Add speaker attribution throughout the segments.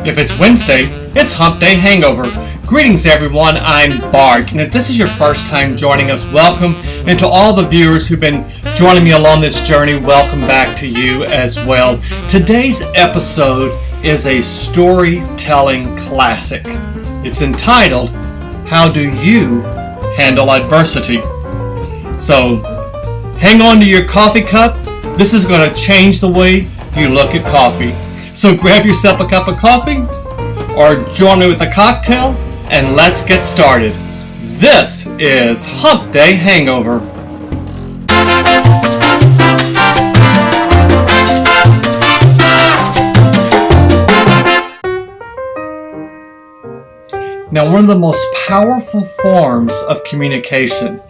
Speaker 1: If it's Wednesday, it's Hump Day Hangover. Greetings everyone, I'm Bart, and if this is your first time joining us, welcome. And to all the viewers who've been joining me along this journey, welcome back to you as well. Today's episode is a storytelling classic. It's entitled, How Do You Handle Adversity? So, hang on to your coffee cup. This is going to change the way you look at coffee. So grab yourself a cup of coffee or join me with a cocktail and let's get started. This is Hump Day Hangover. Now, one of the most powerful forms of communication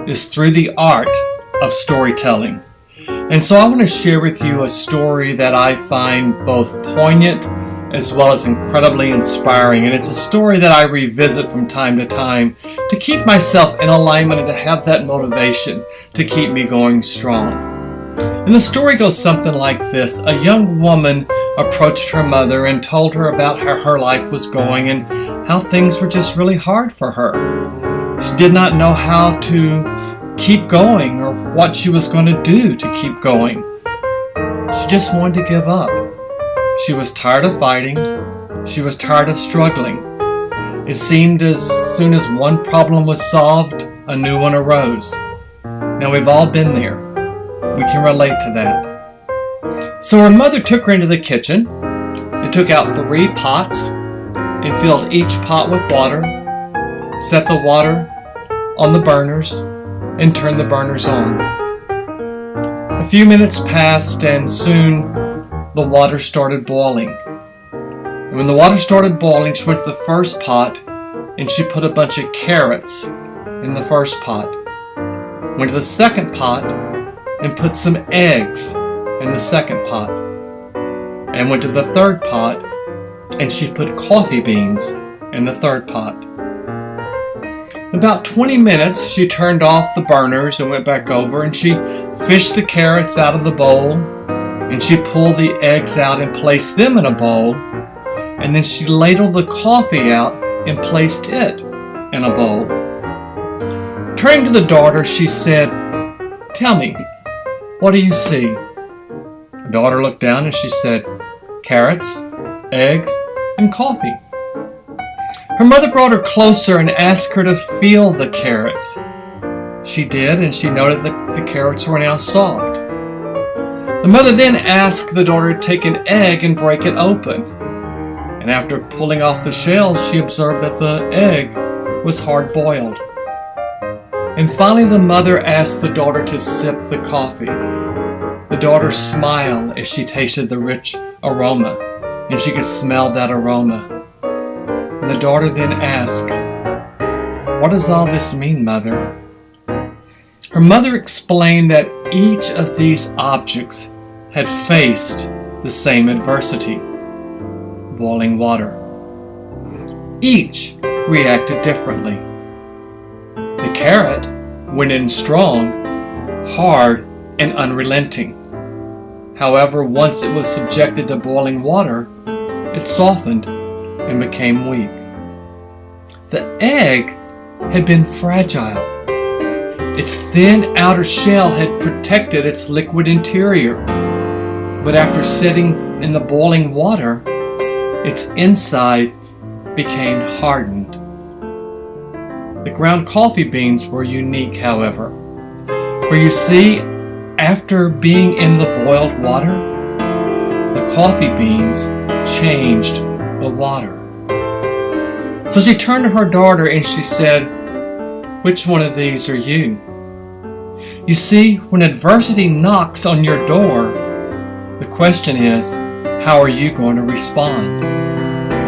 Speaker 1: is through the art of storytelling. And so I want to share with you a story that I find both poignant as well as incredibly inspiring. And it's a story that I revisit from time to time to keep myself in alignment and to have that motivation to keep me going strong. And the story goes something like this. A young woman approached her mother and told her about how her life was going and how things were just really hard for her. She did not know how to keep going or what she was going to do to keep going. She just wanted to give up. She was tired of fighting. She was tired of struggling. It seemed as soon as one problem was solved, a new one arose. Now we've all been there. We can relate to that. So her mother took her into the kitchen and took out 3 pots and filled each pot with water, set the water on the burners, and turned the burners on. A few minutes passed and soon the water started boiling. And when the water started boiling, she went to the first pot and she put a bunch of carrots in the first pot. Went to the second pot and put some eggs in the second pot. And went to the third pot and she put coffee beans in the third pot. In about 20 minutes, she turned off the burners and went back over and she fished the carrots out of the bowl and she pulled the eggs out and placed them in a bowl, and then she ladled the coffee out and placed it in a bowl. Turning to the daughter, she said, "Tell me, what do you see?" The daughter looked down and she said, "Carrots, eggs, and coffee." Her mother brought her closer and asked her to feel the carrots. She did, and she noted that the carrots were now soft. The mother then asked the daughter to take an egg and break it open. And after pulling off the shells, she observed that the egg was hard-boiled. And finally, the mother asked the daughter to sip the coffee. The daughter smiled as she tasted the rich aroma, and she could smell that aroma. And the daughter then asked, "What does all this mean, Mother?" Her mother explained that each of these objects had faced the same adversity, boiling water. Each reacted differently. The carrot went in strong, hard, and unrelenting. However, once it was subjected to boiling water, it softened and became weak. The egg had been fragile. Its thin outer shell had protected its liquid interior, but after sitting in the boiling water, its inside became hardened. The ground coffee beans were unique, however, for you see, after being in the boiled water, the coffee beans changed the water. So she turned to her daughter and she said, "Which one of these are you?" You see, when adversity knocks on your door, the question is, how are you going to respond?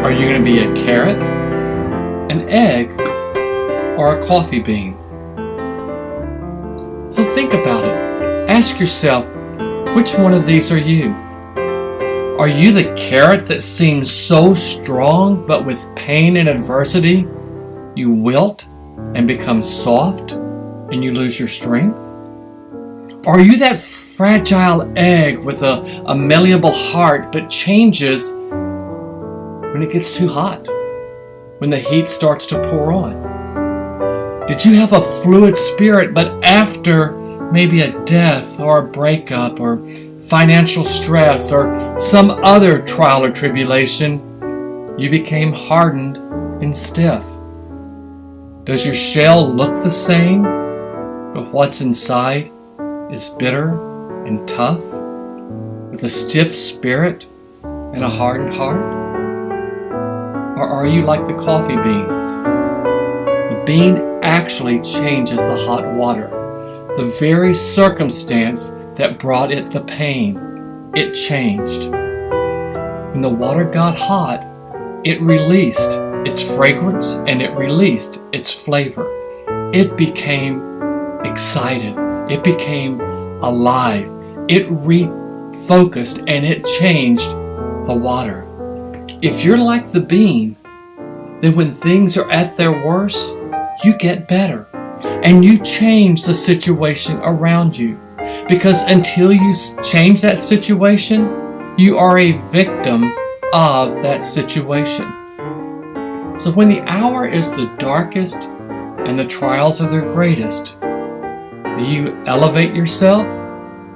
Speaker 1: Are you going to be a carrot, an egg, or a coffee bean? So think about it. Ask yourself, which one of these are you? Are you the carrot that seems so strong, but with pain and adversity, you wilt and become soft and you lose your strength? Or are you that fragile egg with a malleable heart, but changes when it gets too hot, when the heat starts to pour on? Did you have a fluid spirit, but after maybe a death or a breakup or financial stress or some other trial or tribulation, you became hardened and stiff? Does your shell look the same, but what's inside is bitter and tough, with a stiff spirit and a hardened heart? Or are you like the coffee beans? The bean actually changes the hot water. The very circumstance that brought it the pain, it changed. When the water got hot, it released its fragrance and it released its flavor. It became excited. It became alive. It refocused and it changed the water. If you're like the bean, then when things are at their worst, you get better and you change the situation around you. Because until you change that situation, you are a victim of that situation. So when the hour is the darkest and the trials are their greatest, do you elevate yourself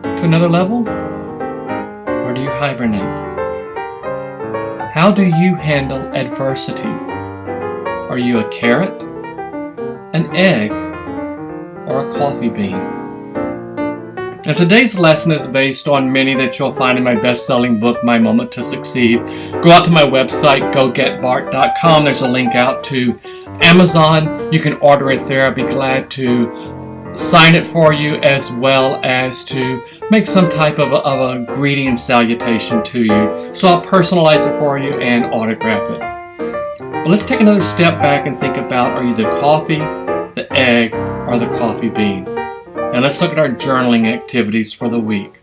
Speaker 1: to another level? Or do you hibernate? How do you handle adversity? Are you a carrot, an egg, or a coffee bean? Now today's lesson is based on many that you'll find in my best-selling book, My Moment to Succeed. Go out to my website, gogetbart.com. There's a link out to Amazon. You can order it there. I'd be glad to sign it for you, as well as to make some type of a greeting and salutation to you. So I'll personalize it for you and autograph it. But let's take another step back and think about, are you the coffee, the egg, or the coffee bean? Now let's look at our journaling activities for the week.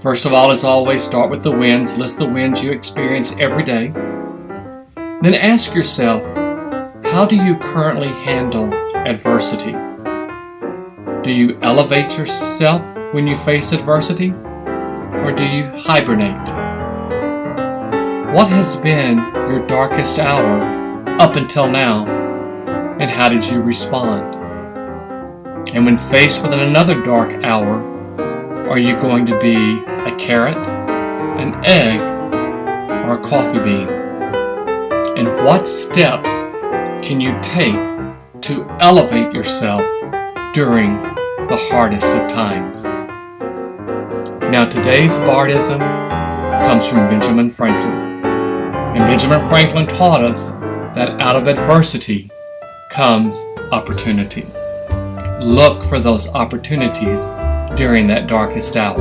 Speaker 1: First of all, as always, start with the wins. List the wins you experience every day. Then ask yourself, how do you currently handle adversity? Do you elevate yourself when you face adversity? Or do you hibernate? What has been your darkest hour up until now, and how did you respond? And when faced with another dark hour, are you going to be a carrot, an egg, or a coffee bean? And what steps can you take to elevate yourself during the hardest of times? Now today's Bartism comes from Benjamin Franklin. And Benjamin Franklin taught us that out of adversity comes opportunity. Look for those opportunities during that darkest hour.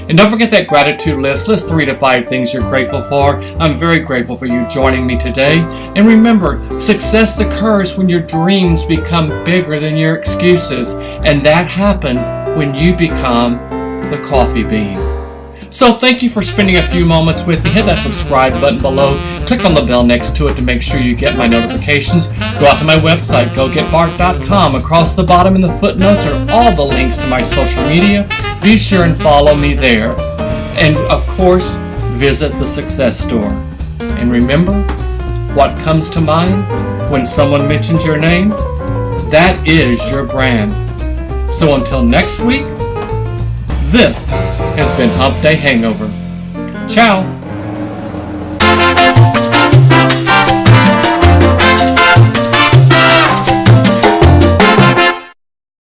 Speaker 1: And don't forget that gratitude list. List 3 to 5 things you're grateful for. I'm very grateful for you joining me today. And remember, success occurs when your dreams become bigger than your excuses. And that happens when you become the coffee bean. So thank you for spending a few moments with me. Hit that subscribe button below. Click on the bell next to it to make sure you get my notifications. Go out to my website, gogetbart.com. Across the bottom in the footnotes are all the links to my social media. Be sure and follow me there. And of course, visit the Success Store. And remember, what comes to mind when someone mentions your name? That is your brand. So until next week, this has been Hump Day Hangover. Ciao.